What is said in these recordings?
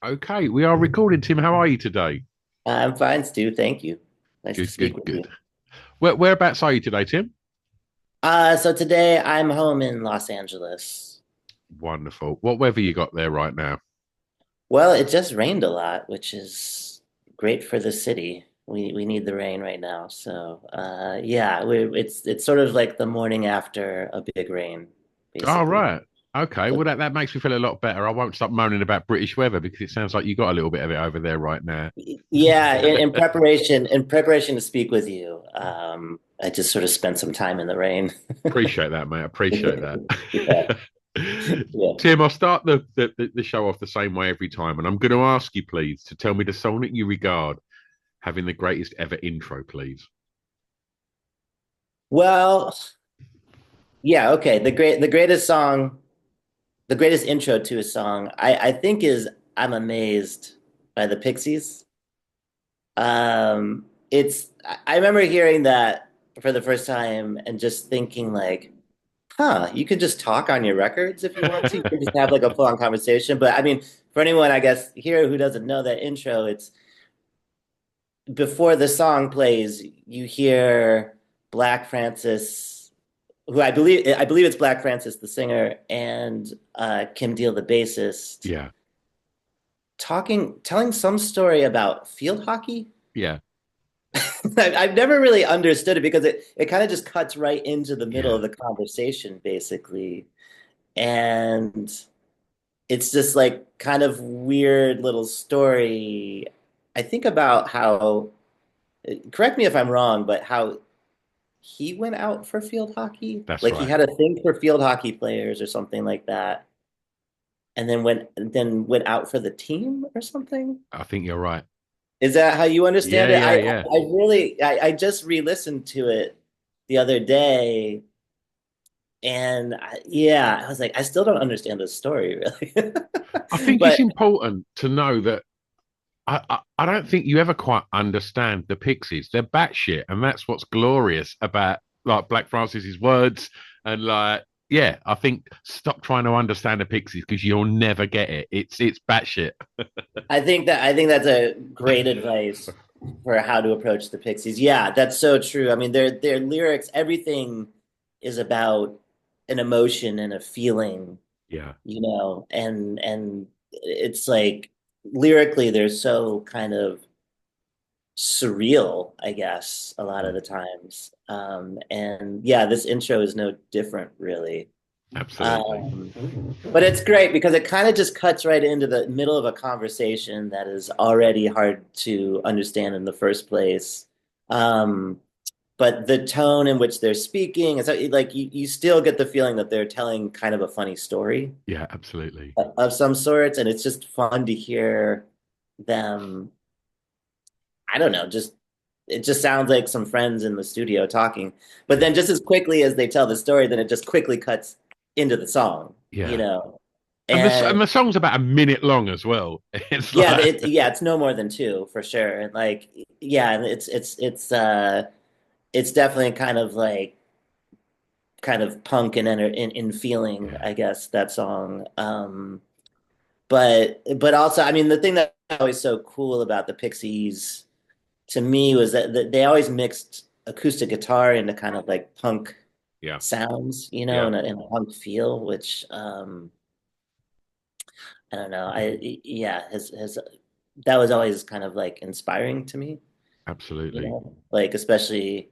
Okay, we are recording. Tim, how are you today? I'm fine, Stu. Thank you. Nice to Good, speak good, with good. you. Whereabouts are you today, Tim? So today I'm home in Los Angeles. Wonderful. What weather you got there right now? Well, it just rained a lot, which is great for the city. We need the rain right now. So yeah, it's sort of like the morning after a big rain, Oh, basically. right. Okay, So well that makes me feel a lot better. I won't stop moaning about British weather because it sounds like you got a little bit of it over there right now. yeah, in preparation to speak with you, I just sort of spent some time in the rain. Appreciate that, mate. Appreciate that. Yeah, yeah. Tim, I'll start the show off the same way every time, and I'm going to ask you, please, to tell me the song that you regard having the greatest ever intro, please. Well, yeah, okay. The greatest intro to a song, I think is I'm Amazed by the Pixies. I remember hearing that for the first time and just thinking like, huh, you can just talk on your records if you want to. You can just have like a full-on conversation. But I mean, for anyone, I guess, here who doesn't know that intro, it's before the song plays, you hear Black Francis, who I believe it's Black Francis, the singer, and Kim Deal, the bassist, Yeah, telling some story about field hockey. yeah, I've never really understood it because it kind of just cuts right into the middle yeah. of the conversation, basically. And it's just like kind of weird little story. I think about how, correct me if I'm wrong, but how he went out for field hockey. That's Like he right. had a thing for field hockey players or something like that. And then went out for the team or something. I think you're right. Is that how you understand Yeah, it? yeah, I yeah. I really I just re-listened to it the other day, and yeah, I was like, I still don't understand the story really. I think it's But important to know that I don't think you ever quite understand the Pixies. They're batshit, and that's what's glorious about like Black Francis's words. And like, yeah, I think stop trying to understand the Pixies because you'll never get it. It's batshit. I think that's a great advice for how to approach the Pixies. Yeah, that's so true. I mean, their lyrics, everything is about an emotion and a feeling, Yeah, and it's like lyrically they're so kind of surreal, I guess, a lot of the times. And yeah, this intro is no different, really. absolutely. Um, but it's great because it kind of just cuts right into the middle of a conversation that is already hard to understand in the first place. Um, but the tone in which they're speaking, it's like you still get the feeling that they're telling kind of a funny story Yeah, absolutely. of some sorts, and it's just fun to hear them. I don't know, just it just sounds like some friends in the studio talking. But Yeah, then just as quickly as they tell the story, then it just quickly cuts into the song, you yeah. know. And And the song's about a minute long as well. It's yeah, like, it's no more than two for sure. And like yeah, and it's definitely kind of punk and in feeling, yeah, I guess, that song. But also, I mean, the thing that was always so cool about the Pixies to me was that they always mixed acoustic guitar into kind of like punk yeah, sounds, yeah. in a punk feel, which I don't know. Yeah, has that was always kind of like inspiring to me, Absolutely. like especially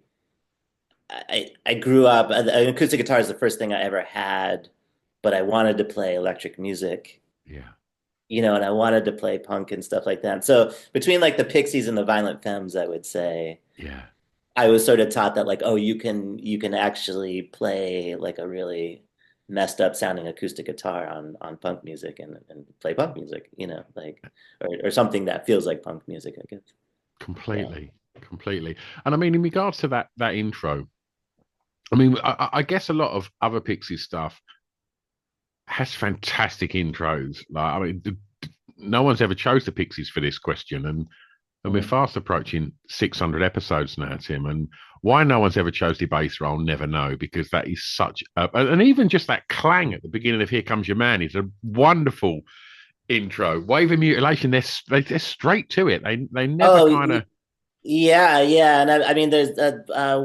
I grew up an acoustic guitar is the first thing I ever had, but I wanted to play electric music, Yeah, and I wanted to play punk and stuff like that. So between like the Pixies and the Violent Femmes, I would say yeah. I was sort of taught that like, oh, you can actually play like a really messed up sounding acoustic guitar on punk music and play punk music, like or something that feels like punk music, I guess. Yeah. Completely, completely. And I mean, in regards to that intro, I mean, I guess a lot of other Pixies stuff has fantastic intros. Like, I mean, no one's ever chose the Pixies for this question, and we're Mhm. fast approaching 600 episodes now, Tim. And why no one's ever chose the bass role, I'll never know, because that is such a, and even just that clang at the beginning of "Here Comes Your Man" is a wonderful intro. Wave and mutilation, they're straight to it. They never Oh, kind of. yeah, yeah, and I mean, there's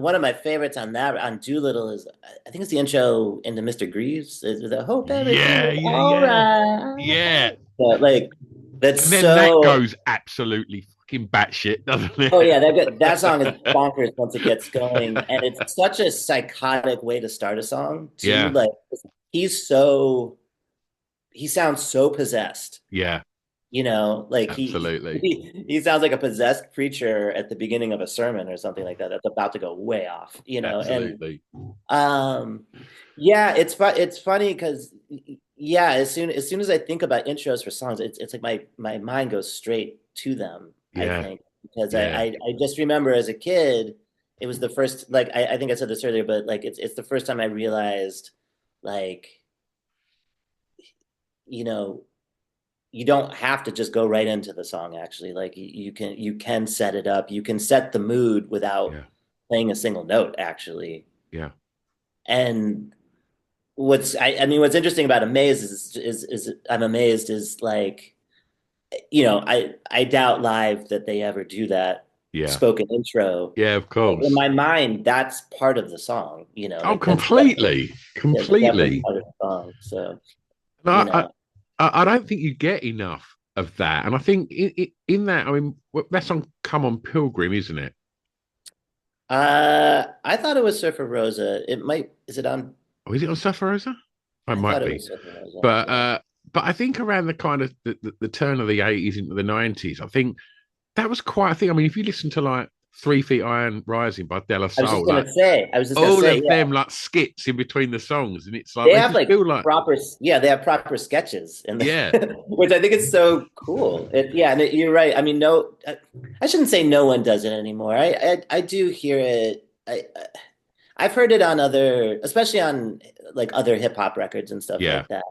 one of my favorites on that on Doolittle is I think it's the intro into Mr. Greaves. Is the hope everything Yeah, is yeah, all yeah, right. yeah. But like that's And then that so. goes absolutely fucking batshit, doesn't Oh it? yeah, that song is bonkers once it gets going, and it's such a psychotic way to start a song too. Yeah, Like he's so he sounds so possessed. yeah, Like absolutely, he sounds like a possessed preacher at the beginning of a sermon or something like that. That's about to go way off. And absolutely. um, yeah, it's funny because yeah, as soon as I think about intros for songs, it's like my mind goes straight to them. I Yeah, think because yeah, I just remember as a kid, it was the first like I think I said this earlier, but like it's the first time I realized like you know you don't have to just go right into the song actually like you can set it up, you can set the mood without yeah, playing a single note actually. yeah. And I mean what's interesting about Amaze is I'm amazed is like I doubt live that they ever do that Yeah, spoken intro. yeah, of In course. my mind that's part of the song, Oh, like that's definitely, completely, yeah, definitely completely. part of the song, so No, you know I don't think you get enough of that, and I think in that, I mean, that's on "Come On Pilgrim," isn't it? I thought it was Surfer Rosa. It might, is it on? Or is it on Suffer Rosa? It I might thought it be, was Surfer Rosa. but Yeah. uh, but I think around the kind of the turn of the '80s into the '90s, I think that was quite a thing. I mean, if you listen to like 3 Feet Iron Rising by De La Soul, like I was just gonna all say, of yeah, them like skits in between the songs, and it's like they they have just like feel like, yeah, they have proper sketches, and yeah, which I think is so cool. Yeah, and you're right. I mean, no, I shouldn't say no one does it anymore. I do hear it. I've heard it on other, especially on like other hip hop records and stuff yeah, like that.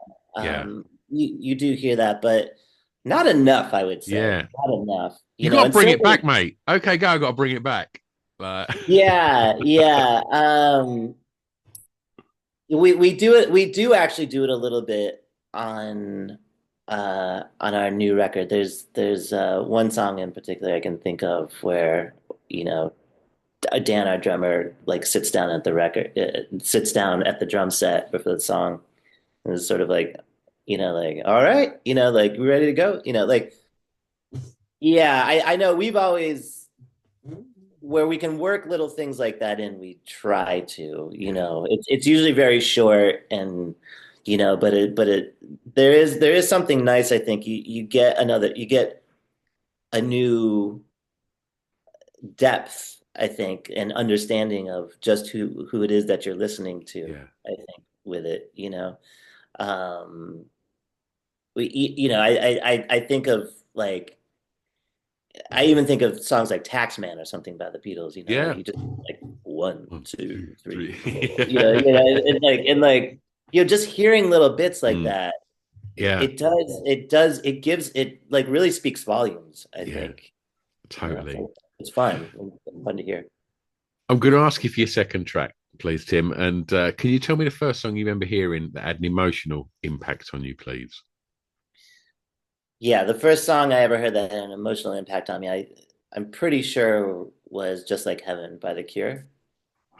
yeah, You do hear that, but not enough, I would say. yeah. Not enough, You got to and bring it certainly, back, mate. Okay, go. Got to bring it back. Like, yeah, yeah. We do actually do it a little bit on our new record. There's one song in particular I can think of where, you know, Dan, our drummer, like sits down at the drum set for the song, and is sort of like, like, all right, like we ready to go, like, yeah, I know we've always where we can work little things like that in, we try to, yeah, it's usually very short and, but it there is something nice. I think you get a new depth, I think, and understanding of just who it is that you're listening to, yeah. I think, with it. Um, I think of like I even think of songs like Taxman or something by the Beatles, like Yeah. you just like one, One, two, two, three, three. four, and like just hearing little bits like Mm, that, yeah, it gives it like really speaks volumes, I yeah, think. totally. So it's fun. Fun to hear. I'm going to ask you for your second track, please, Tim. And can you tell me the first song you remember hearing that had an emotional impact on you, please? Yeah, the first song I ever heard that had an emotional impact on me, I'm pretty sure was Just Like Heaven by The Cure.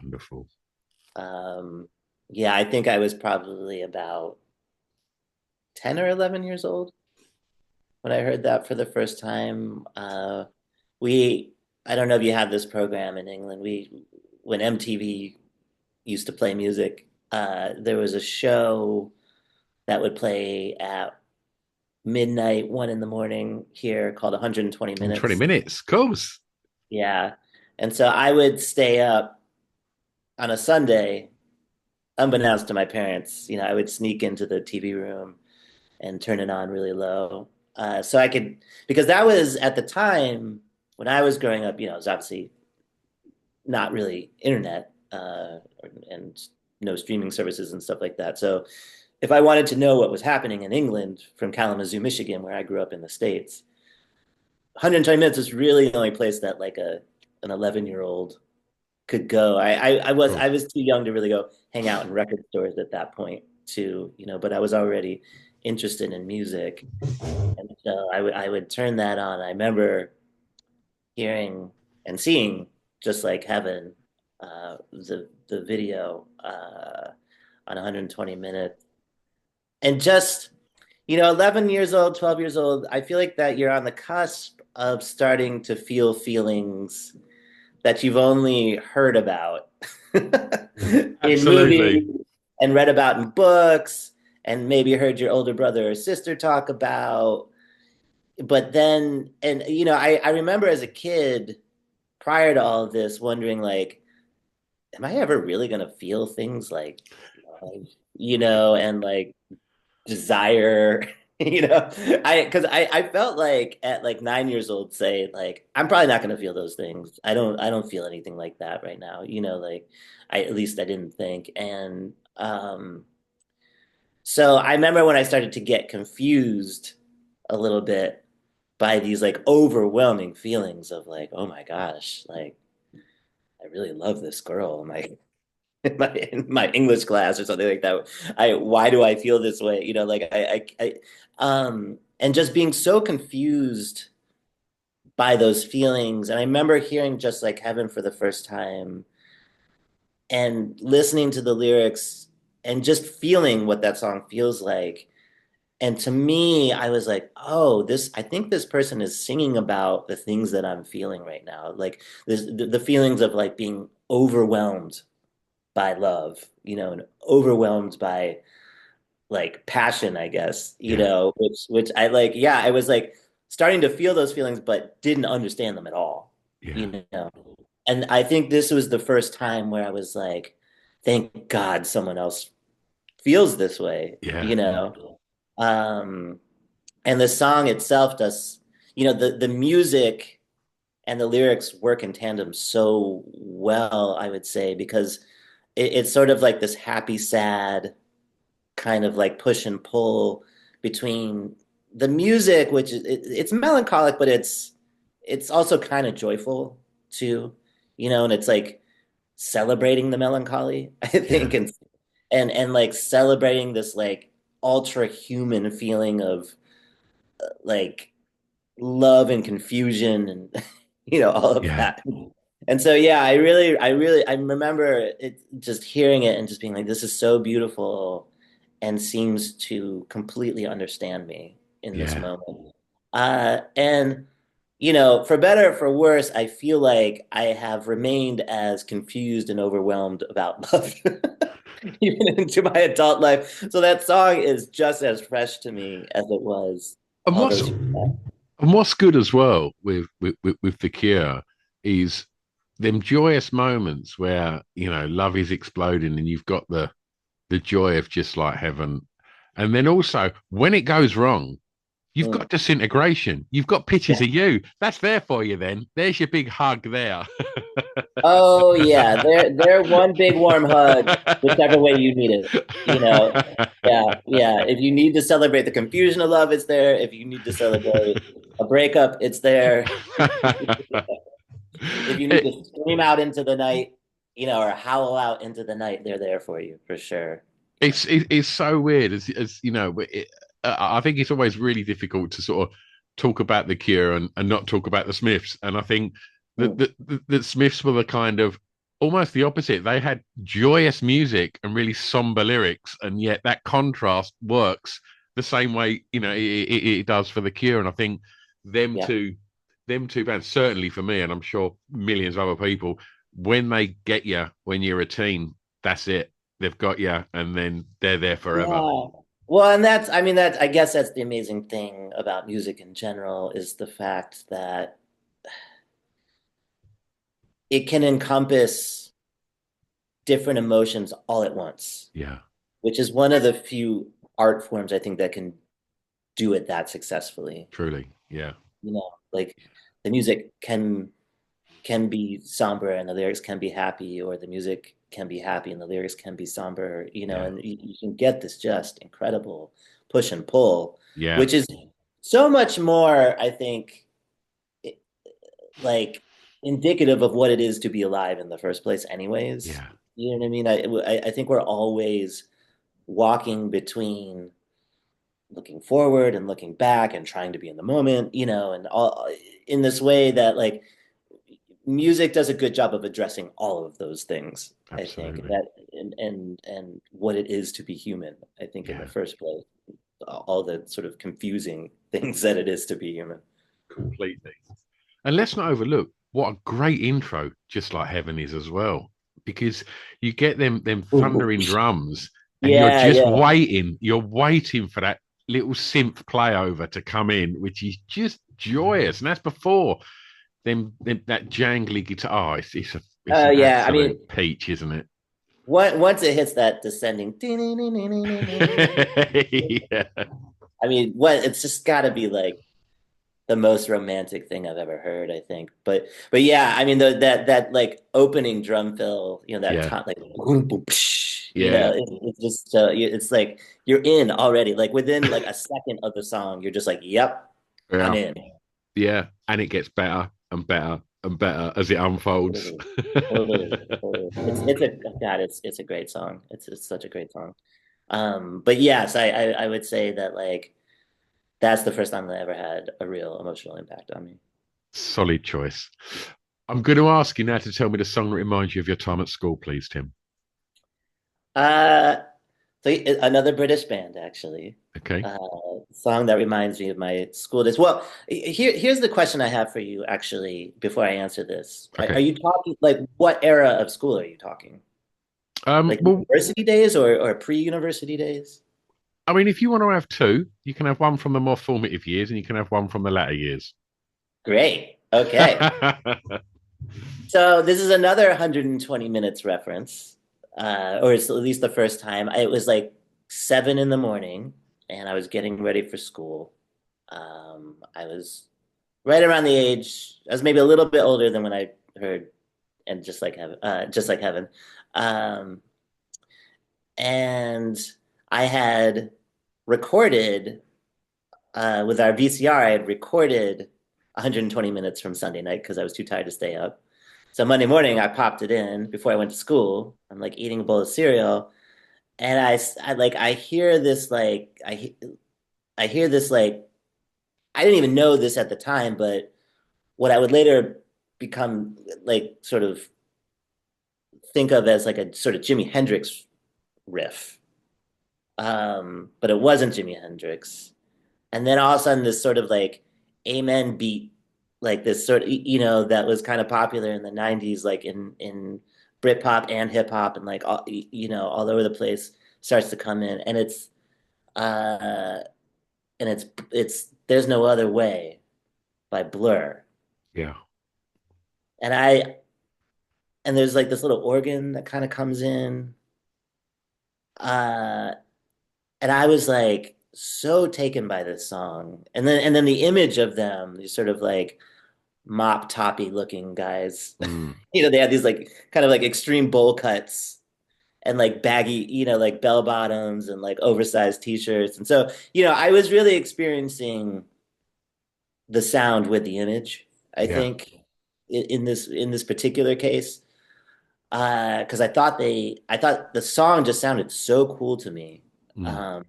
Wonderful. Um, yeah, I think I was probably about 10 or 11 years old when I heard that for the first time. We, I don't know if you have this program in England. When MTV used to play music, there was a show that would play at midnight, 1 in the morning here called 120 In 20 Minutes. minutes, of course. Yeah. And so I would stay up on a Sunday, unbeknownst to my parents. I would sneak into the TV room and turn it on really low. So I could, because that was at the time when I was growing up, it was obviously not really internet and no streaming services and stuff like that. So if I wanted to know what was happening in England from Kalamazoo, Michigan, where I grew up in the States, 120 minutes is really the only place that like an 11-year-old could go. Oh, I was too young to really go hang out in record stores at that point too, but I was already interested in music. And so I would turn that on. I remember hearing and seeing Just Like Heaven, the video on 120 minutes. And just, 11 years old, 12 years old, I feel like that you're on the cusp of starting to feel feelings that you've only heard about in Absolutely. movies and read about in books and maybe heard your older brother or sister talk about. But then, and I remember as a kid, prior to all of this, wondering like, am I ever really gonna feel things like love, and like desire, because I felt like at like 9 years old, say like I'm probably not gonna feel those things. I don't feel anything like that right now, like at least I didn't think. And so I remember when I started to get confused a little bit by these like overwhelming feelings of like, oh my gosh, like I really love this girl. In my English class or something like that. Why do I feel this way? Like and just being so confused by those feelings. And I remember hearing Just Like Heaven for the first time and listening to the lyrics and just feeling what that song feels like. And to me, I was like, oh, I think this person is singing about the things that I'm feeling right now. Like the feelings of like being overwhelmed by love, and overwhelmed by like passion, I guess, Yeah. which I like, yeah, I was like starting to feel those feelings, but didn't understand them at all, Yeah. you know. And I think this was the first time where I was like, thank God someone else feels this way, Yeah. Um, and the song itself does, the music and the lyrics work in tandem so well, I would say, because it's sort of like this happy, sad kind of like push and pull between the music, which it's melancholic, but it's also kind of joyful too, and it's like celebrating the melancholy, I Yeah. think, and like celebrating this like ultra human feeling of like love and confusion and all of Yeah. that. And so yeah, I remember it just hearing it and just being like, this is so beautiful and seems to completely understand me in this Yeah. moment. And for better or for worse, I feel like I have remained as confused and overwhelmed about love even into my adult life. So that song is just as fresh to me as it was And all what's those years back. and what's good as well with the Cure is them joyous moments where love is exploding and you've got the joy of Just Like Heaven, and then also when it goes wrong, you've Mm. got disintegration. You've got pictures Yeah. of you. That's there for you. Then there's your big hug there. Oh yeah, they're one big warm hug, whichever way you need it. Yeah, yeah. If you need to celebrate the confusion of love, it's there. If you need to celebrate a breakup, it's there. If you need it, to scream out into the night, or howl out into the night, they're there for you for sure. it's so weird. As you know, I think it's always really difficult to sort of talk about the Cure and not talk about the Smiths. And I think that Mm. the Smiths were the kind of almost the opposite. They had joyous music and really somber lyrics, and yet that contrast works the same way it does for the Cure. And I think them Yeah. two them two bands, certainly for me, and I'm sure millions of other people, when they get you when you're a teen, that's it. They've got you, and then they're there forever. Yeah. Well, and I mean, I guess that's the amazing thing about music in general is the fact that it can encompass different emotions all at once, Yeah, which is one of the few art forms I think that can do it that successfully. truly. Yeah, Like the music can be somber and the lyrics can be happy, or the music can be happy and the lyrics can be somber, yeah, and you can get this just incredible push and pull, yeah, which is so much more, I think, like indicative of what it is to be alive in the first place, anyways. yeah, You know what I mean? I think we're always walking between looking forward and looking back and trying to be in the moment, you know, and all in this way that like music does a good job of addressing all of those things, I think, Absolutely. that and what it is to be human, I think, in the Yeah, first place, all the sort of confusing things that it is to be human. completely. And let's not overlook what a great intro Just Like Heaven is as well. Because you get them Ooh. thundering drums and Yeah, yeah. you're waiting for that little synth play over to come in, which is just joyous. And that's before them that jangly guitar. It's an Yeah. I mean, absolute peach, isn't it? once it hits that descending, Yeah. I mean, what it's just got to be like the most romantic thing I've ever heard, I think. But yeah, I mean that like opening drum fill, you know, that Yeah. ton, like boom, boom, psh, you know, Yeah. it's just it's like you're in already. Like within like a second of the song, you're just like, yep, I'm Yeah. in. Yeah. And it gets better and better and better as it unfolds. Totally, totally, totally. It's a God, it's a great song. It's such a great song. But yes, I would say that like that's the first time that I ever had a real emotional impact on me. Solid choice. I'm going to ask you now to tell me the song that reminds you of your time at school, please, Tim. Uh, so another British band, actually. Okay. Uh, Song that reminds me of my school days. Well, here's the question I have for you, actually, before I answer this. Are Okay. you talking like what era of school are you talking? Like Well, university days or pre-university days? I mean, if you want to have two, you can have one from the more formative years and you can have one from the latter years. Great. Okay. So this is another 120 minutes reference, or it's at least the first time. It was like 7 in the morning, and I was getting ready for school. I was right around the age. I was maybe a little bit older than when I heard "and just like heaven," um, and I had recorded with our VCR. I had recorded 120 minutes from Sunday night because I was too tired to stay up. So Monday morning, I popped it in before I went to school. I'm like eating a bowl of cereal, and I hear this like I hear this like I didn't even know this at the time, but what I would later become like sort of think of as like a sort of Jimi Hendrix riff. But it wasn't Jimi Hendrix. And then all of a sudden, this sort of like amen beat, like this sort of, you know, that was kind of popular in the 90s, like in Britpop and hip hop and like, all, you know, all over the place starts to come in. Uh, and There's No Other Way by Blur. Yeah. And and there's like this little organ that kind of comes in. Uh, and I was like so taken by this song. And then the image of them, these sort of like mop toppy looking guys. Mm, You know, they had these like kind of like extreme bowl cuts and like baggy, you know, like bell bottoms and like oversized t-shirts. And so, you know, I was really experiencing the sound with the image, I yeah. think, in this particular case. Because I thought the song just sounded so cool to me. Mm, Um,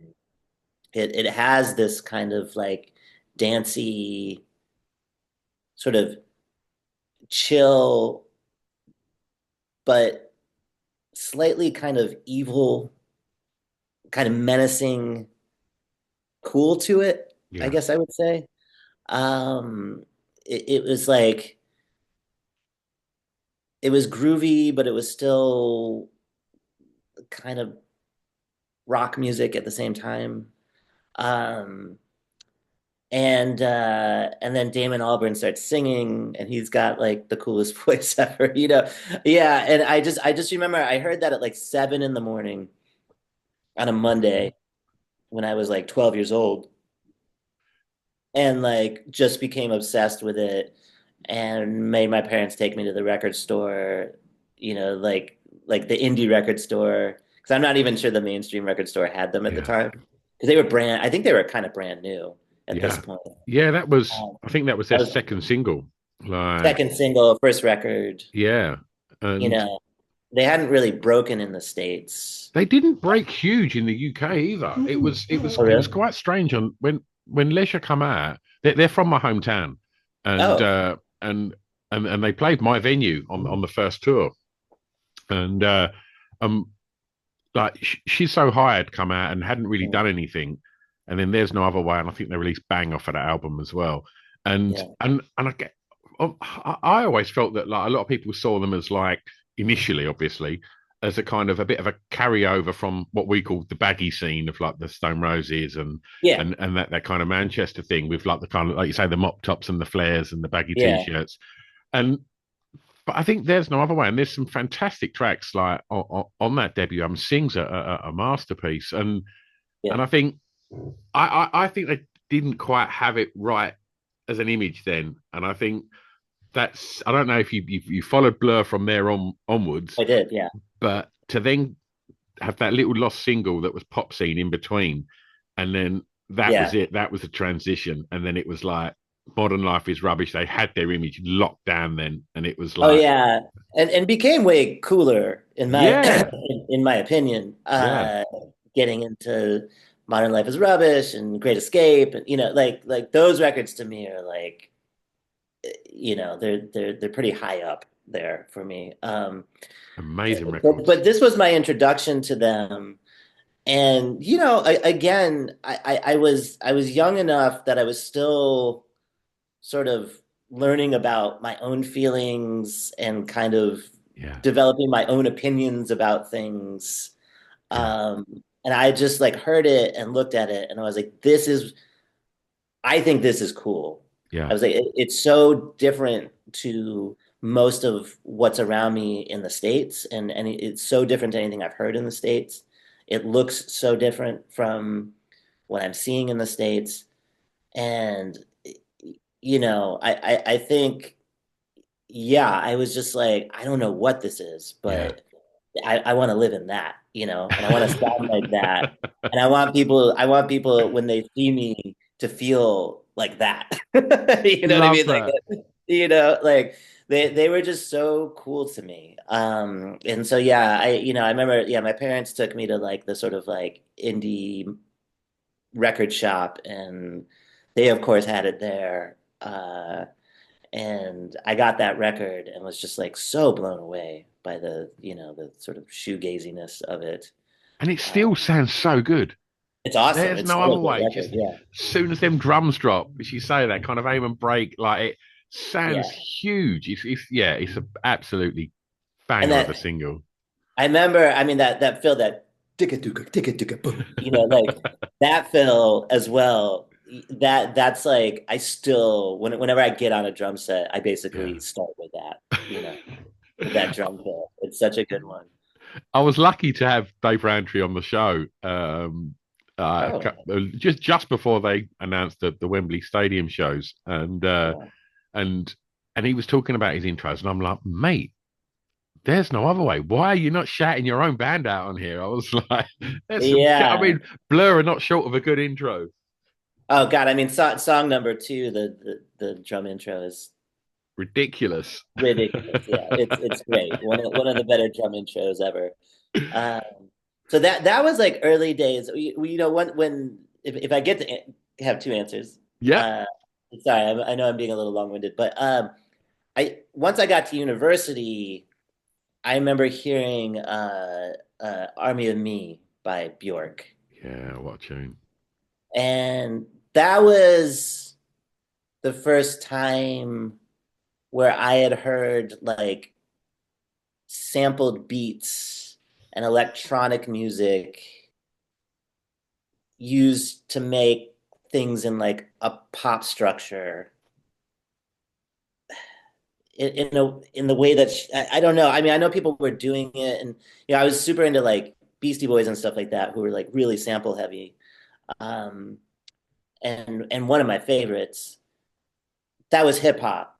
it has this kind of like dancey, sort of chill, but slightly kind of evil, kind of menacing cool to it, I yeah. guess I would say. Um, it was like it was groovy, but it was still kind of rock music at the same time. Um, and then Damon Albarn starts singing, and he's got like the coolest voice ever, you know. Yeah, and I just remember I heard that at like 7 in the morning on a Monday when I was like 12 years old, and like just became obsessed with it, and made my parents take me to the record store, you know, like the indie record store, because I'm not even sure the mainstream record store had them at the Yeah. time, because they were brand. I think they were kind of brand new at this Yeah. point. Yeah. Um, I think that was their that was second single. Like, second single, first record, yeah. you And know. they hadn't really broken in the States. They didn't break huge in the UK either. Oh, It was really? quite strange on when Leisure come out. They're from my hometown, and Oh, and they played my venue on the first tour, and um like She's So High had come out and hadn't really done anything, and then There's No Other Way, and I think they released Bang off of that album as well, yeah, and I get. I always felt that like a lot of people saw them as like initially, obviously, as a kind of a bit of a carryover from what we call the baggy scene of like the Stone Roses yeah, and that kind of Manchester thing with like the kind of like you say the mop tops and the flares and the baggy yeah, t-shirts. And but I think There's No Other Way, and there's some fantastic tracks like on that debut album. Sing's a masterpiece, yeah. and I think I think they didn't quite have it right as an image then, and I think that's I don't know if you followed Blur from there onwards, I did, yeah, but to then have that little lost single that was pop scene in between, and then that was yeah. it. That was a transition, and then it was like Modern Life is Rubbish. They had their image locked down then, and it was Oh, like, yeah, and became way cooler in my yeah, in my opinion. yeah, Getting into Modern Life is Rubbish and Great Escape, and like those records to me are like, they're pretty high up there for me. amazing But records. this was my introduction to them. And again, I was young enough that I was still sort of learning about my own feelings and kind of Yeah, developing my own opinions about things. yeah, And I just like heard it and looked at it and I was like, I think this is cool. yeah, I was like, it's so different to most of what's around me in the States, and it's so different to anything I've heard in the States. It looks so different from what I'm seeing in the States. And, I think, yeah, I was just like, I don't know what this is, yeah. but I want to live in that, and I want to sound like that. And I want people when they see me to feel like that. You know what I Love mean? Like, that. like they were just so cool to me. And so yeah, I remember, yeah, my parents took me to like the sort of like indie record shop, and they of course had it there. And I got that record and was just like so blown away by the sort of shoegaziness of it. And it Uh, still sounds so good. it's awesome. There's It's no still other a good way. record. Just Yeah. as soon as them drums drop, as you say that kind of aim and break, like it sounds Yeah. huge. It's yeah, it's an absolutely And banger of a that single. I remember, I mean, that fill, that ticka ticka boom, like that fill as well. That's like I still whenever I get on a drum set, I basically Yeah. start with that, with that drum fill. It's such a good one. I was lucky to have Dave Rantry on the show Oh, just before they announced the Wembley Stadium shows, yeah. and and he was talking about his intros, and I'm like, mate, there's no other way. Why are you not shouting your own band out on here? I was like, there's some. I Yeah. mean, Blur are not short of a good intro. Oh God, I mean, song number two, the drum intro is Ridiculous. ridiculous. Yeah, it's great. One of the better drum intros ever. Um, so that was like early days. When if I get to have two answers, Yeah, uh, sorry, I know I'm being a little long-winded, but I once I got to university, I remember hearing "Army of Me" by Bjork, yeah. What a tune. and that was the first time where I had heard like sampled beats and electronic music used to make things in like a pop structure in the way that I don't know. I mean, I know people were doing it, and I was super into like Beastie Boys and stuff like that, who were like really sample heavy. Um, and one of my favorites that was hip hop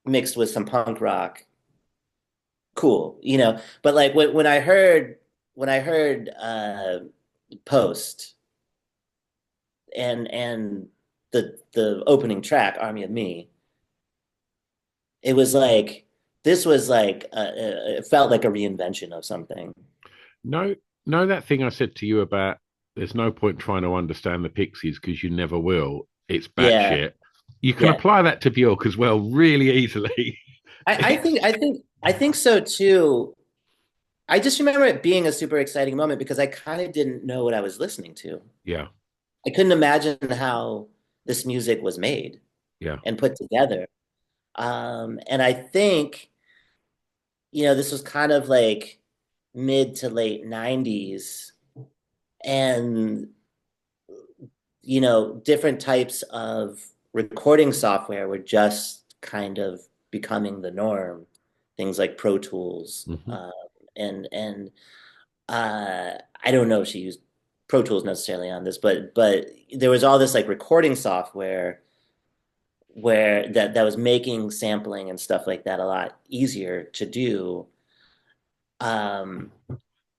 mixed with some punk rock. Cool, But like when I heard Post and the opening track, Army of Me, it was like this was like it felt like a reinvention of something. No, no, that thing I said to you about there's no point trying to understand the Pixies because you never will. It's Yeah, batshit. You can yeah. apply that to Bjork as well, really easily. It's I think so too. I just remember it being a super exciting moment because I kind of didn't know what I was listening to. yeah, I couldn't imagine how this music was made yeah, and put together. And I think, this was kind of like mid to late 90s. And, different types of recording software were just kind of becoming the norm. Things like Pro Tools, hmm and I don't know if she used Pro Tools necessarily on this, but there was all this like recording software where that was making sampling and stuff like that a lot easier to do. Um,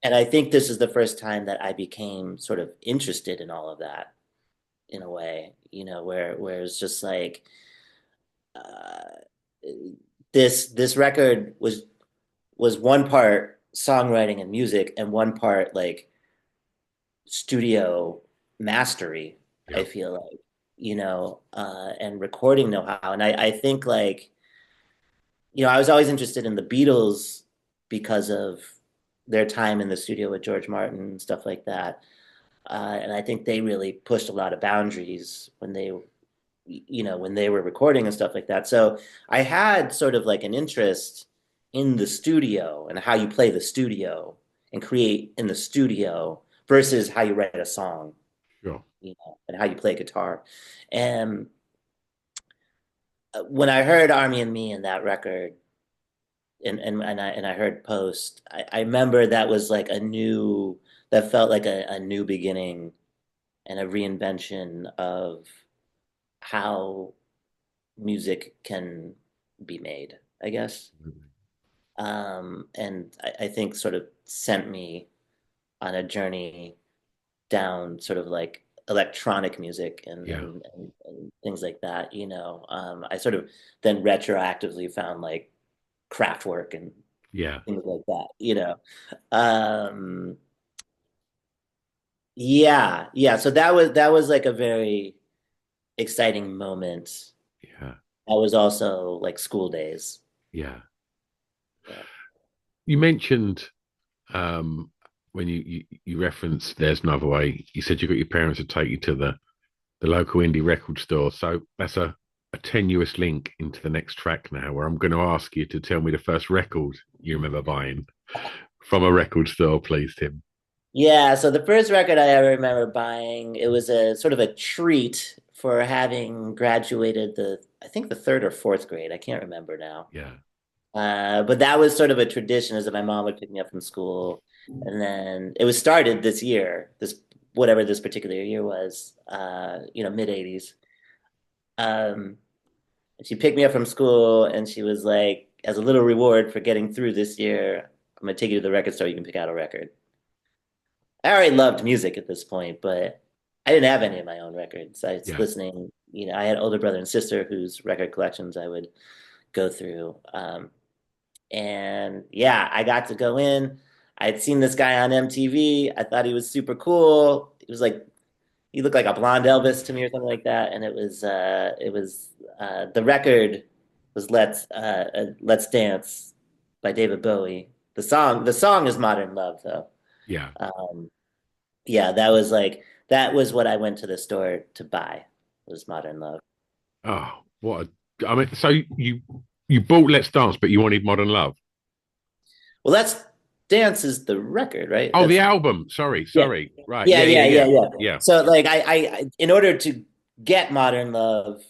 and I think this is the first time that I became sort of interested in all of that in a way, where it's just like uh, this record was one part songwriting and music and one part like studio mastery, yeah, I feel like, and recording know-how. And I think like, I was always interested in the Beatles because of their time in the studio with George Martin and stuff like that. And I think they really pushed a lot of boundaries when they were recording and stuff like that. So I had sort of like an interest in the studio and how you play the studio and create in the studio versus how you write a song, sure. and how you play guitar. And when I heard Army and Me in that record, and I heard Post, I remember that was like that felt like a new beginning and a reinvention of how music can be made, I guess. And I think sort of sent me on a journey down sort of like electronic music and Yeah, and things like that. I sort of then retroactively found like Kraftwerk and yeah, things like that. Um, yeah, yeah. So that was like a very exciting moment. yeah, That was also like school days. yeah. Yeah. You mentioned um, when you referenced "There's Another Way." You said you got your parents to take you to the local indie record store. So that's a tenuous link into the next track now, where I'm going to ask you to tell me the first record you remember buying from a record store, please, Tim. Yeah, so the first record I ever remember buying, it was a sort of a treat for having graduated I think the third or fourth grade. I can't remember now. Yeah, But that was sort of a tradition is that my mom would pick me up from school. And then it was started this year, whatever this particular year was, mid 80s. Um, and she picked me up from school and she was like, as a little reward for getting through this year, I'm gonna take you to the record store, you can pick out a record. I already loved music at this point, but I didn't have any of my own records. I was yeah, listening, I had older brother and sister whose record collections I would go through. And yeah, I got to go in. I had seen this guy on MTV. I thought he was super cool. He looked like a blonde Elvis to me or something like that. And the record was Let's Dance by David Bowie. The song is Modern Love though. yeah. Um, yeah, that was what I went to the store to buy was Modern Love. Oh, what a! I mean, so you bought Let's Dance, but you wanted Modern Love. Well, Let's Dance is the record, right? Oh, the That's album. Sorry, Yeah. sorry. Right. Yeah, Yeah, yeah, yeah, yeah, yeah, yeah. yeah, So like in order to get Modern Love,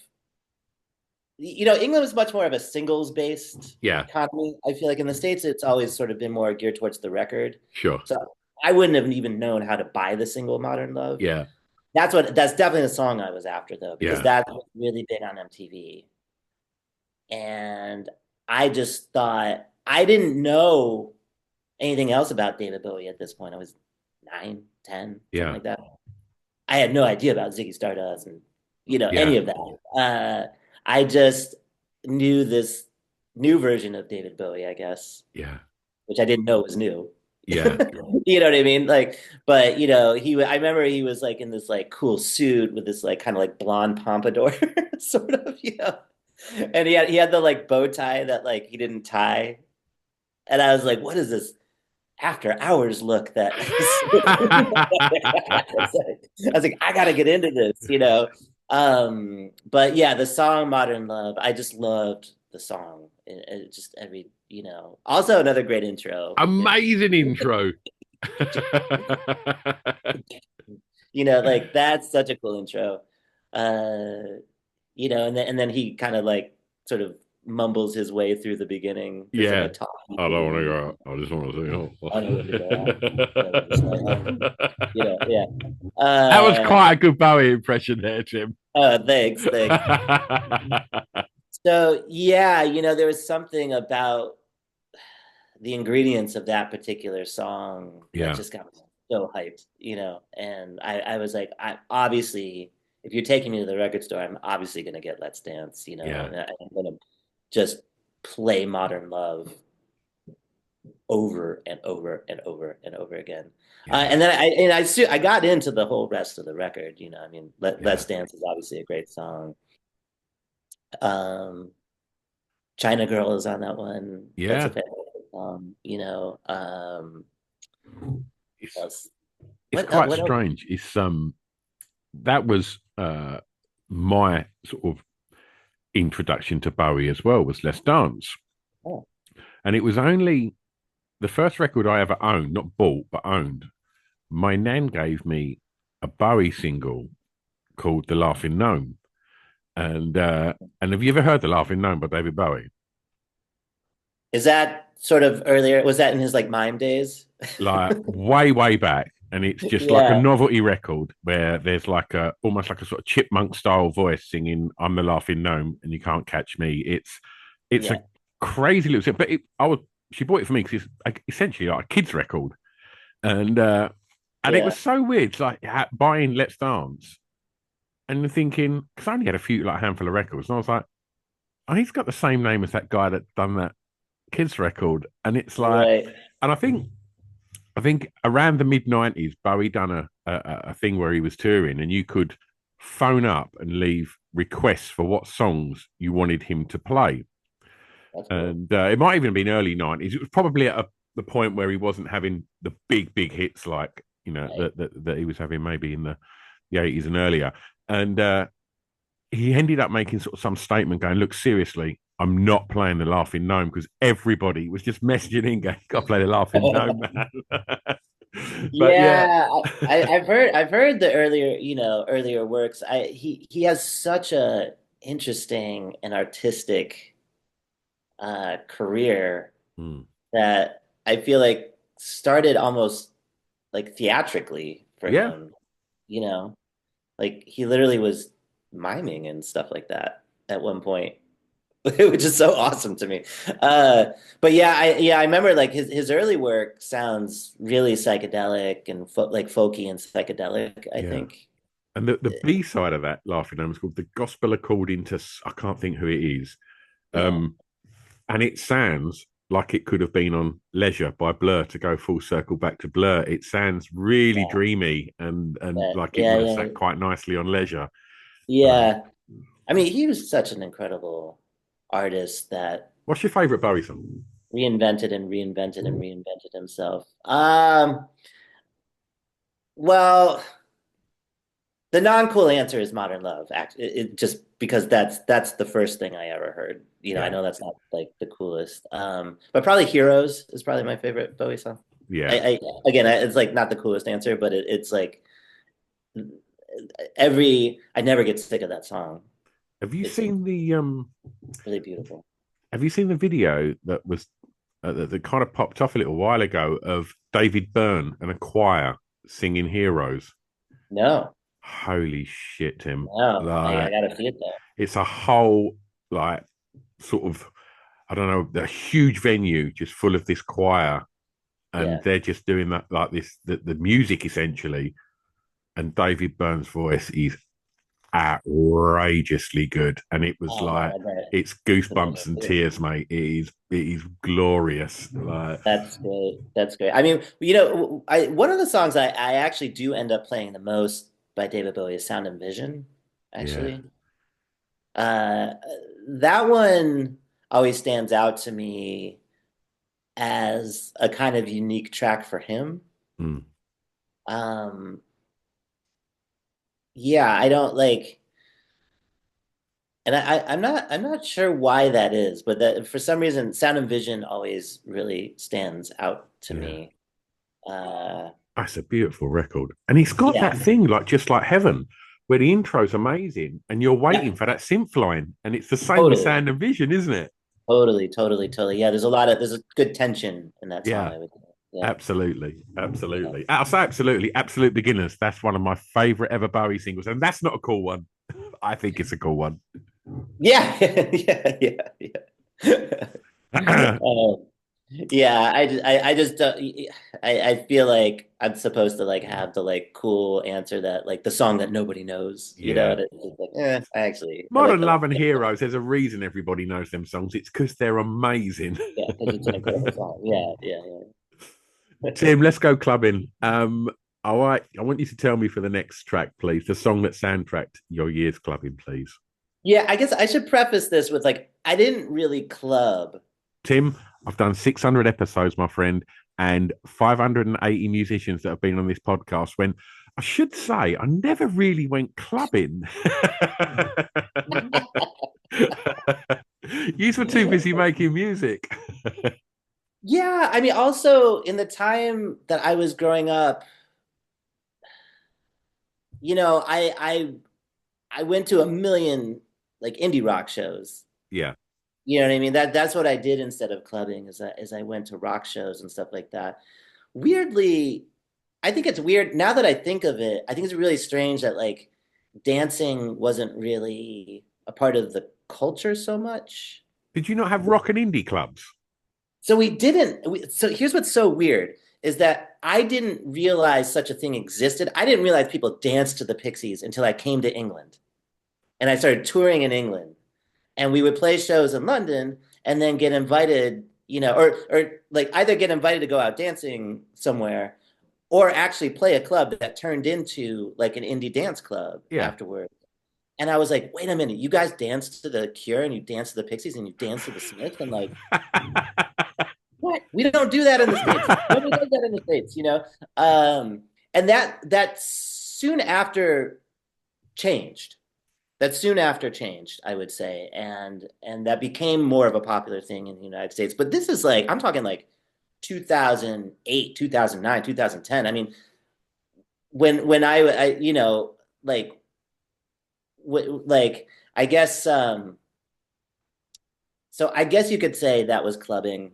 England was much more of a singles based yeah. economy. I feel like in the States it's always sort of been more geared towards the record. Sure. So I wouldn't have even known how to buy the single Modern Love. Yeah, That's definitely the song I was after though, because yeah, that was really big on MTV. And I just thought I didn't know anything else about David Bowie at this point. I was 9, 10, something yeah, like that. I had no idea about Ziggy Stardust and yeah, any of that. I just knew this new version of David Bowie, I guess, Yeah. which I didn't know was new. Yeah. You know what I mean? Like, but I remember he was like in this like cool suit with this like kind of like blonde pompadour, sort of, and he had the like bow tie that like he didn't tie, and I was like, what is this after hours look that I was like, I gotta get into this. But yeah, the song Modern Love, I just loved the song. It just also another great intro. Amazing intro. Like that's such a cool intro. And then he kind of like sort of mumbles his way through the beginning. There's like Yeah. a talkie I don't want to theme. go out. I just want to I don't want to go out. Just like, yeah. That was Uh, quite a good Bowie impression there, Tim. thanks. So yeah, there was something about the ingredients of that particular song that Yeah. just got me so hyped, and I was like, I obviously, if you're taking me to the record store, I'm obviously gonna get Let's Dance, Yeah. and I'm gonna just play Modern Love over and over and over and over again. Yeah. And then I got into the whole rest of the record. I mean, Yeah. Let's Dance is obviously a great song. Um, China Girl is on that one. That's a Yeah. fantastic song. It's What else? it's What quite what else? strange. It's that was my sort of introduction to Bowie as well, was Let's Dance. Oh, And it was only the first record I ever owned, not bought, but owned. My nan gave me a Bowie single called The Laughing Gnome. And have you ever heard The Laughing Gnome by David Bowie? is that sort of earlier? Was that in his like mime days? Like way, way back. And it's just like a Yeah, novelty record where there's like a almost like a sort of chipmunk style voice singing "I'm the Laughing Gnome" and you can't catch me. It's a yeah, crazy little, but she bought it for me because it's like, essentially like a kids record, and it yeah, was so weird. It's like buying Let's Dance and thinking because I only had a few like handful of records, and I was like, oh, he's got the same name as that guy that done that kids record, and it's like, right. and I think around the mid 90s, Bowie done a thing where he was touring, and you could phone up and leave requests for what songs you wanted him to play. That's cool. And it might even have been early 90s. It was probably at the point where he wasn't having the big hits like Right. that he was having maybe in the 80s and earlier. And he ended up making sort of some statement going, "Look, seriously, I'm not playing the Laughing Gnome," because everybody was just messaging in, going, "Got to play the Laughing Gnome, man." But yeah, Yeah, I've heard the earlier works. He has such a interesting and artistic career mm, that I feel like started almost like theatrically for yeah, him, you know, like he literally was miming and stuff like that at one point, which is so awesome to me. Uh, but I remember like his early work sounds really psychedelic and like folky and psychedelic, I yeah. think. And the B side of that Laughing Gnome is called "The Gospel According to," I can't think who it is. Yeah, Um, and it sounds like it could have been on Leisure by Blur, to go full circle back to Blur. It sounds really yeah, dreamy and yeah, like it yeah, would have yeah. sat quite nicely on Leisure. Um, Yeah. I mean, he was such an incredible artist that what's your favourite Bowie song? reinvented and reinvented and reinvented himself. Well, the non-cool answer is Modern Love, actually, just because that's the first thing I ever heard. I Yeah, know that's not like the coolest. But probably Heroes is probably my favorite Bowie song. yeah. It's like not the coolest answer, but it's like I never get sick of that song. Have you It's seen the really beautiful. Have you seen the video that was that kind of popped off a little while ago of David Byrne and a choir singing "Heroes"? No, Holy shit, Tim! no, I Like gotta see it though. it's a whole like sort of, I don't know, a huge venue just full of this choir, and Yeah. they're just doing that like this the music essentially, and David Byrne's voice is outrageously good, and it was Oh like man, that, it's that's goosebumps and amazing. tears, mate. It is glorious. Like, That's great. That's great. I mean, you know, one of the songs I actually do end up playing the most by David Bowie is Sound and Vision, yeah, actually. Uh, that one always stands out to me as a kind of unique track for him. mm, Um, yeah, I don't like, and I'm not sure why that is, but that for some reason, Sound and Vision always really stands out to yeah. me. Uh, That's a beautiful record, and it's got yeah, that thing like just like Heaven, where the intro's amazing, and you're yeah, waiting for that synth line, and it's the same with totally. Sound and Vision, isn't it? Totally, totally, totally. Yeah, there's a good tension in that song, Yeah. I would say. Yeah, Absolutely, yeah. absolutely. I'll say absolutely, absolute beginners. That's one of my favorite ever Bowie singles, and that's not a cool one. I think it's a cool one. Yeah, yeah, yeah, yeah. Oh, yeah, I feel like I'm supposed to like have the like cool answer that like the song that nobody knows, you know, Yeah. and it's like, I like Modern the one. Love and Heroes, there's a reason everybody knows them songs. It's because they're amazing. Yeah, because it's an incredible song. Yeah, yeah, yeah. Tim, let's go clubbing. All right. I want you to tell me for the next track, please, the song that soundtracked your year's clubbing, please. Yeah, I guess I should preface this with like I didn't really club. Tim, I've done 600 episodes, my friend, and 580 musicians that have been on this podcast. When I should say, I never really went clubbing. You were too busy making music. Yeah, I mean, also in the time that I was growing up, you know, I went to a million like indie rock shows. Yeah. You know what I mean? That's what I did instead of clubbing, is I went to rock shows and stuff like that. Weirdly, I think it's weird now that I think of it. I think it's really strange that like dancing wasn't really a part of the culture so much. Did you not have rock and indie clubs? So we didn't. So here's what's so weird is that I didn't realize such a thing existed. I didn't realize people danced to the Pixies until I came to England and I started touring in England. And we would play shows in London and then get invited, you know, or like either get invited to go out dancing somewhere or actually play a club that turned into like an indie dance club Yeah. afterward. And I was like, wait a minute, you guys danced to the Cure and you danced to the Pixies and you danced to the Smiths and like what? We don't do that in the States. Nobody does that in the States, you know? And that soon after changed. That soon after changed, I would say. And that became more of a popular thing in the United States. But this is like, I'm talking like 2008, 2009, 2010. I mean, when I you know, like, like, I guess, so I guess you could say that was clubbing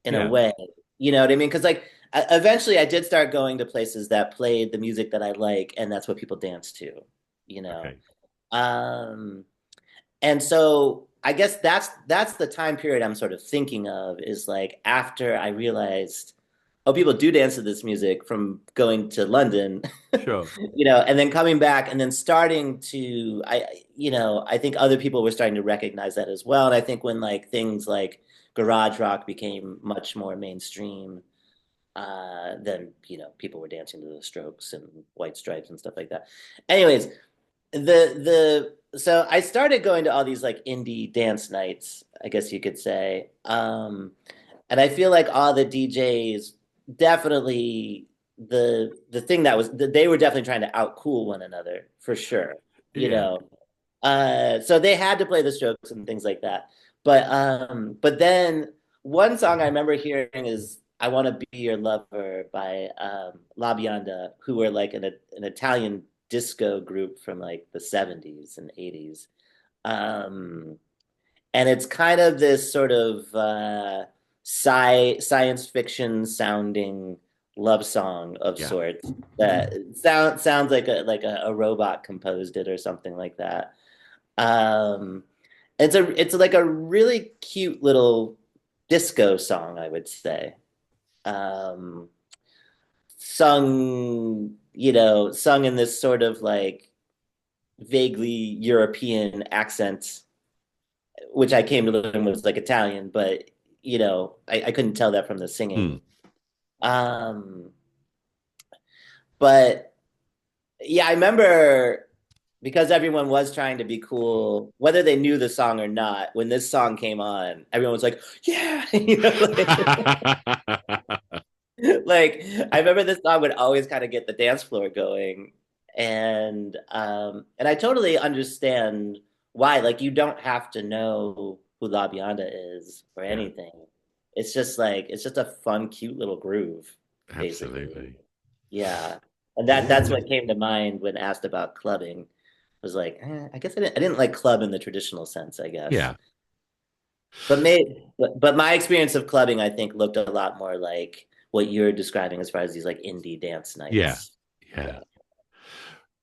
in a Yeah. way. You know what I mean? Because like eventually I did start going to places that played the music that I like, and that's what people dance to, you know. Okay. Um, and so I guess that's the time period I'm sort of thinking of is like after I realized, oh, people do dance to this music from going to London, Sure. you know, and then coming back and then starting to you know, I think other people were starting to recognize that as well. And I think when like things like garage rock became much more mainstream, then you know, people were dancing to the Strokes and White Stripes and stuff like that. Anyways, the so I started going to all these like indie dance nights, I guess you could say. And I feel like all the DJs definitely the thing that was they were definitely trying to outcool one another for sure, you Yeah. know. So they had to play the Strokes and things like that. But then one song I remember hearing is I Want to Be Your Lover by La Bionda, who were like an Italian disco group from like the 70s and 80s. Um, and it's kind of this sort of science fiction sounding love song of Yeah. sorts that sounds like a robot composed it or something like that. Um, it's like a really cute little disco song, I would say. Um, sung, you know, sung in this sort of like vaguely European accent, which I came to learn was like Italian, but I couldn't tell that from the Hmm. singing. Um, but yeah, I remember because everyone was trying to be cool, whether they knew the song or not. When this song came on, everyone was like, "Yeah," like I remember this song would always kind of get the dance floor going, and I totally understand why. Like you don't have to know who La Bionda is or Yeah, anything. It's just like it's just a fun, cute little groove, basically. absolutely. Yeah. And that's what came to mind when asked about clubbing. Was like, I guess I didn't like club in the traditional sense, I guess. Yeah, But my experience of clubbing, I think, looked a lot more like what you're describing as far as these like indie dance yeah, nights. yeah. Yeah.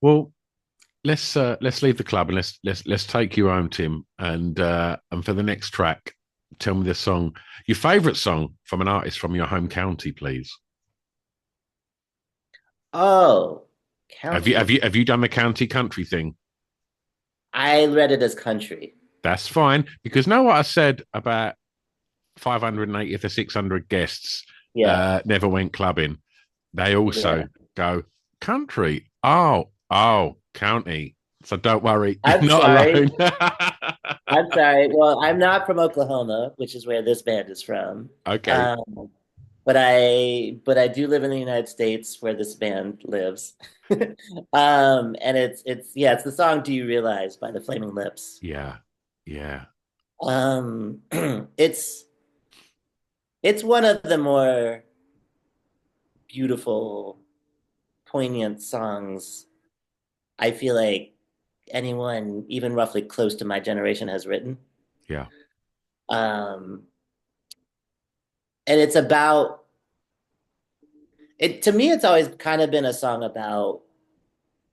Well, let's leave the club and let's take you home, Tim. And for the next track, tell me the song, your favourite song from an artist from your home county, please. Oh, Have you have county. you have you done the county country thing? I read it as country. That's fine because know what I said about 580th or 600 guests Yeah. never went clubbing. They also Yeah. go country. Oh, county. So don't worry, you're I'm not sorry. alone. I'm sorry. Well, I'm not from Oklahoma, which is where this band is from. Okay. Um, but I do live in the United States where this band lives. And it's yeah, it's the song "Do You Realize" by the Flaming Lips. Yeah. Yeah. Um, it's it's one of the more beautiful, poignant songs I feel like anyone, even roughly close to my generation, has written. Yeah. Um, and it's about it to me. It's always kind of been a song about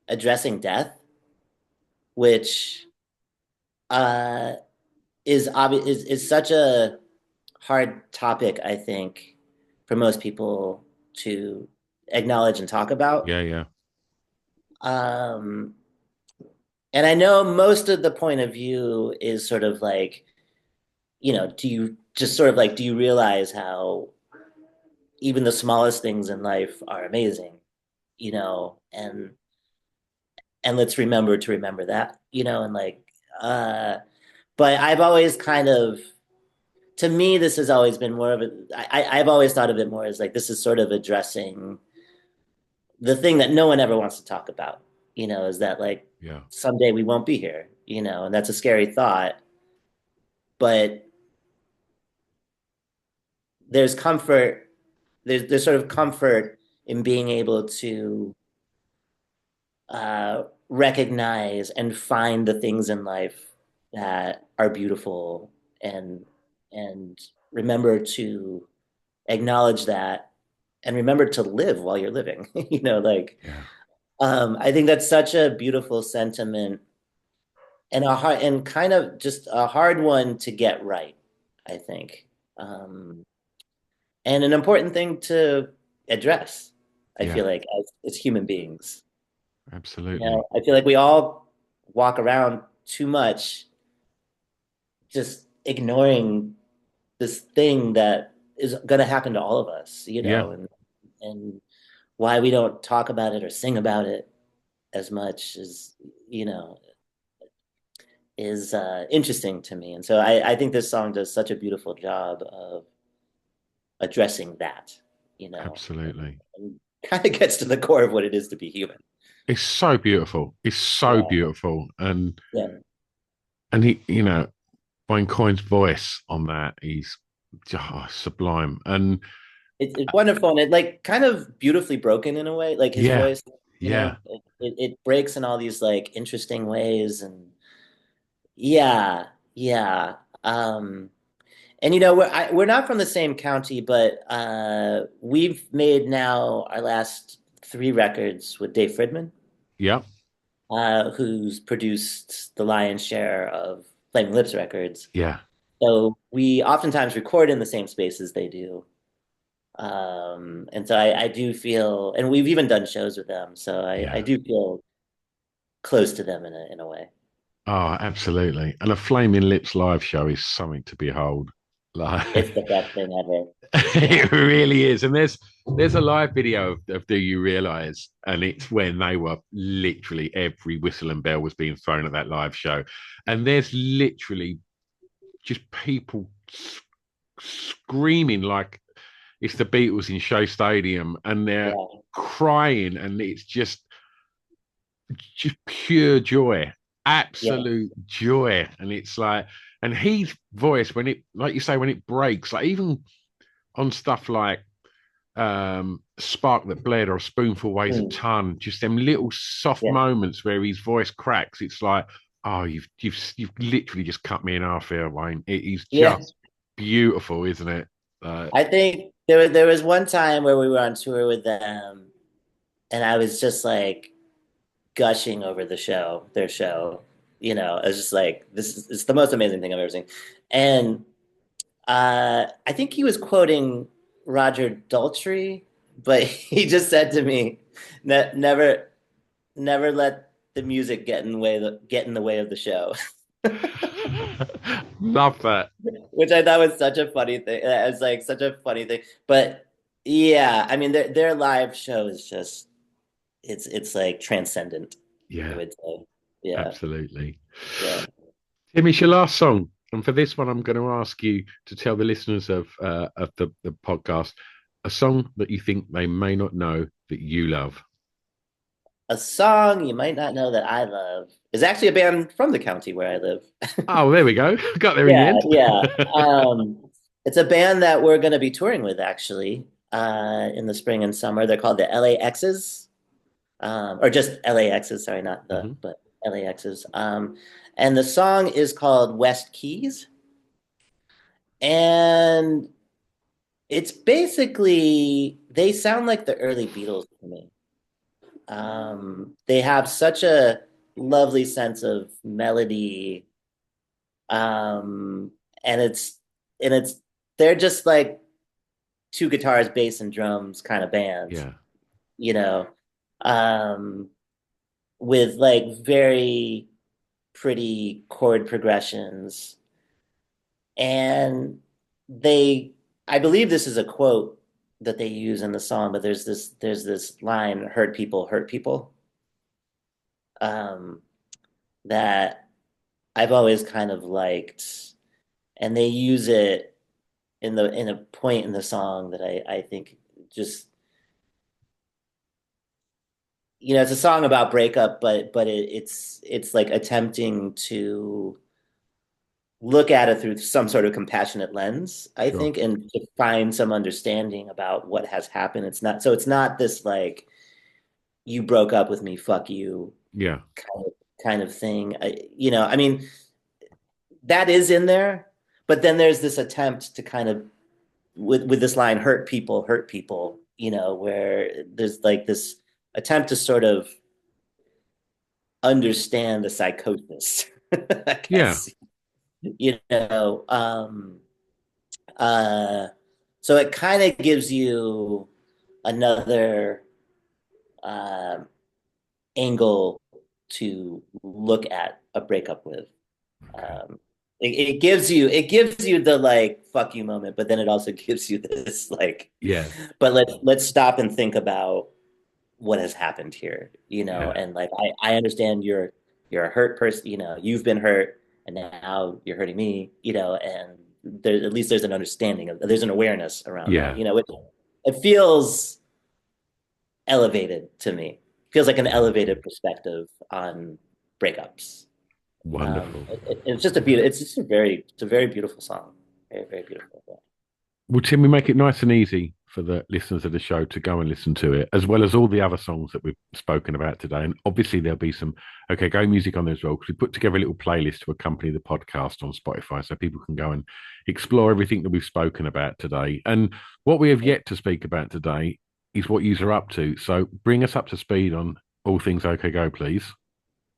addressing death, which uh, is obvious is such a hard topic, I think, for most people to acknowledge and talk about. Yeah. Yeah. Um, and I know most of the point of view is sort of like, do you just sort of like, do you realize how even the smallest things in life are amazing, and let's remember to remember that, and like, uh, but I've always kind of, to me, this has always been more of a, I've always thought of it more as like, this is sort of addressing the thing that no one ever wants to talk about, is that like Yeah. someday we won't be here, and that's a scary thought, but there's comfort, there's sort of comfort in being able to recognize and find the things in life that are beautiful and and remember to acknowledge that and remember to live while you're living. Like Yeah. I think that's such a beautiful sentiment and a hard and kind of just a hard one to get right, I think. Um, and an important thing to address, I Yeah. feel like, as human beings. Absolutely. I feel like we all walk around too much just ignoring this thing that is going to happen to all of us, Yeah. and why we don't talk about it or sing about it as much as, you know, is interesting to me. And so I think this song does such a beautiful job of addressing that, Absolutely. and kind of gets to the core of what it is to be human. It's so beautiful. It's so Yeah. beautiful. Yeah. And he, Wayne Coyne's voice on that, he's sublime. And It's wonderful and it like kind of beautifully broken in a way, like his yeah, voice, yeah, it breaks in all these like interesting ways and yeah, yeah. And we're not from the same county, but we've made now our last three records with Dave Fridman, yeah, who's produced the lion's share of Flaming Lips records. yeah, So we oftentimes record in the same spaces they do. And so I do feel, and we've even done shows with them. So I yeah. do feel close to them in a way. Oh, absolutely. And a Flaming Lips live show is something to behold. Like It's the best thing ever. Yeah. it really is. And there's a live video of Do You Realize? And it's when they were literally every whistle and bell was being thrown at that live show. And there's literally just people screaming like it's the Beatles in Shea Stadium and they're Yeah. crying and it's just pure joy, Yeah. absolute joy. And it's like, and his voice, when it, like you say, when it breaks, like even on stuff like Spark That Bled or A Spoonful Weighs a Mm. Ton, just them little soft Yeah. moments where his voice cracks. It's like, oh, you've literally just cut me in half here, Wayne. It is Yeah. just beautiful, isn't it? I think there was one time where we were on tour with them, and I was just like gushing over their show. I was just like, this is it's the most amazing thing I've ever seen. And I think he was quoting Roger Daltrey, but he just said to me, Never, never let the music get in the way of the show." Love that. Which I thought was such a funny thing. It was like such a funny thing. But yeah, I mean their live show is just it's like transcendent, I Yeah, would say. Yeah. absolutely. Yeah. Tim, it's your last song. And for this one, I'm going to ask you to tell the listeners of the podcast a song that you think they may not know that you love. A song you might not know that I love is actually a band from the county where I live. Oh, there we go. Got there in the Yeah, end. yeah. It's a band that we're going to be touring with actually in the spring and summer. They're called the LAXs, or just LAXs. Sorry, not Mhm. but LAXs. And the song is called West Keys, and it's basically they sound like the early Beatles to me. They have such a lovely sense of melody, um, and it's they're just like two guitars, bass, and drums kind of band, Yeah. you know, um, with like very pretty chord progressions. And they, I believe this is a quote that they use in the song, but there's this line, hurt people, um, that I've always kind of liked. And they use it in a point in the song that I think just it's a song about breakup, but it's like attempting to look at it through some sort of compassionate lens, I Sure. think, and to find some understanding about what has happened. It's not this like you broke up with me, fuck you Yeah. kind of thing. I mean, that is in there, but then there's this attempt to kind of with this line, hurt people, where there's like this attempt to sort of understand the psychosis, I Yeah. guess. You know, um, uh, so it kind of gives you another um angle to look at a breakup with. Okay. It gives you the like fuck you moment, but then it also gives you this like, Yeah. but let's stop and think about what has happened here, Yeah. and like I understand you're a hurt person, you've been hurt and now you're hurting me, and there at least there's an understanding there's an awareness around that, Yeah. it feels elevated to me. Feels like an elevated perspective on breakups. Wonderful. It's a very beautiful song. Very, very beautiful. Yeah. Well, Tim, we make it nice and easy for the listeners of the show to go and listen to it, as well as all the other songs that we've spoken about today. And obviously, there'll be some OKGO music on there as well, because we put together a little playlist to accompany the podcast on Spotify so people can go and explore everything that we've spoken about today. And what we have yet to speak about today is what you are up to. So bring us up to speed on all things OKGO, please.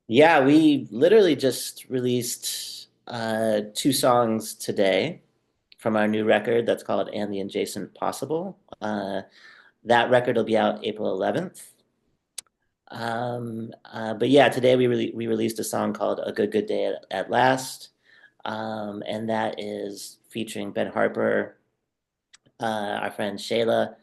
Yeah, we literally just released two songs today from our new record that's called And the Adjacent Possible. That record will be out April 11th. But yeah, today we released a song called "A Good Good Day at Last," and that is featuring Ben Harper, our friend Shayla,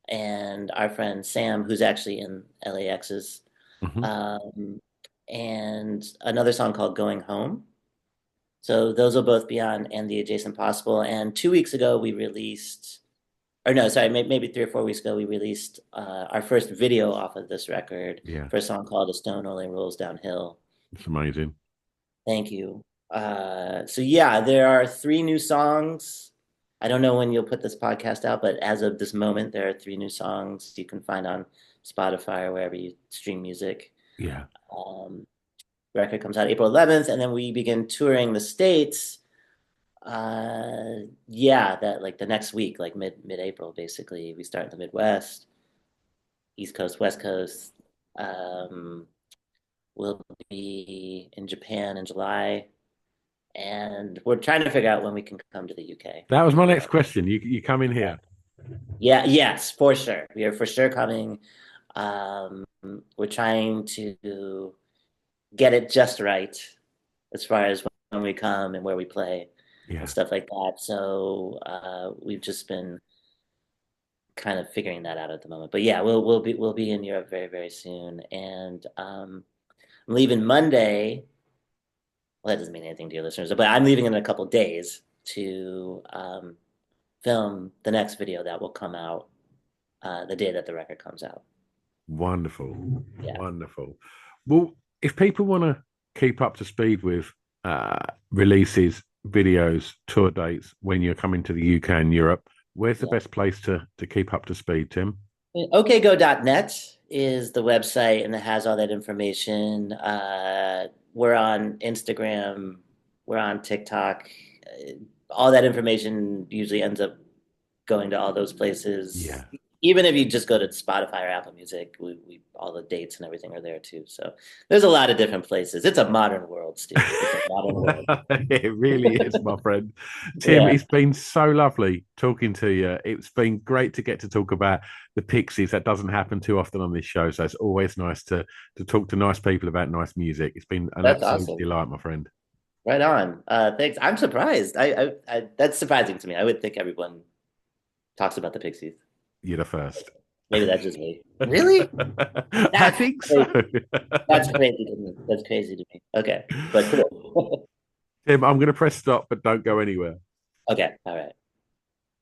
and our friend Sam, who's actually in LAX's, Mhm. um, and another song called "Going Home." So those will both be on "And the Adjacent Possible." And 2 weeks ago, we released, or no, sorry, maybe 3 or 4 weeks ago, we released our first video off of this record Yeah, for a song called "A Stone Only Rolls Downhill." it's amazing. Thank you. So yeah, there are three new songs. I don't know when you'll put this podcast out, but as of this moment, there are three new songs you can find on Spotify or wherever you stream music. Yeah. Um, Record comes out April 11th, and then we begin touring the States. Yeah, that like the next week, like mid-April, basically. We start in the Midwest, East Coast, West Coast. Um, we'll be in Japan in July, and we're trying to figure out when we can come to the UK. That was my next question. You come in here. Yeah, yes, for sure. We are for sure coming. We're trying to get it just right as far as when we come and where we play and Yeah. stuff like that. So we've just been kind of figuring that out at the moment. But yeah, we'll be in Europe very, very soon. And I'm leaving Monday. Well, that doesn't mean anything to your listeners, but I'm leaving in a couple days to film the next video that will come out the day that the record comes out. Wonderful. Yeah. Wonderful. Well, if people want to keep up to speed with releases, videos, tour dates when you're coming to the UK and Europe, where's the Yeah. best place to keep up to speed, Tim? OKGO.net is the website and it has all that information. We're on Instagram, we're on TikTok. All that information usually ends up going to all those places. Yeah. Even if you just go to Spotify or Apple Music, we all the dates and everything are there too. So there's a lot of different places. It's a modern world, Steve. It's a modern world. It really is, my friend. Tim, Yeah, it's been so lovely talking to you. It's been great to get to talk about the Pixies. That doesn't happen too often on this show. So it's always nice to talk to nice people about nice music. It's been an that's absolute awesome. delight, my friend. Right on. Thanks. I'm surprised. That's surprising to me. I would think everyone talks about the Pixies. You're the first. Maybe that's just me. Really? I That's think so. crazy. That's crazy to me. That's crazy to me. Okay, but cool. Tim, I'm going to press stop, but don't go anywhere. Okay, all right.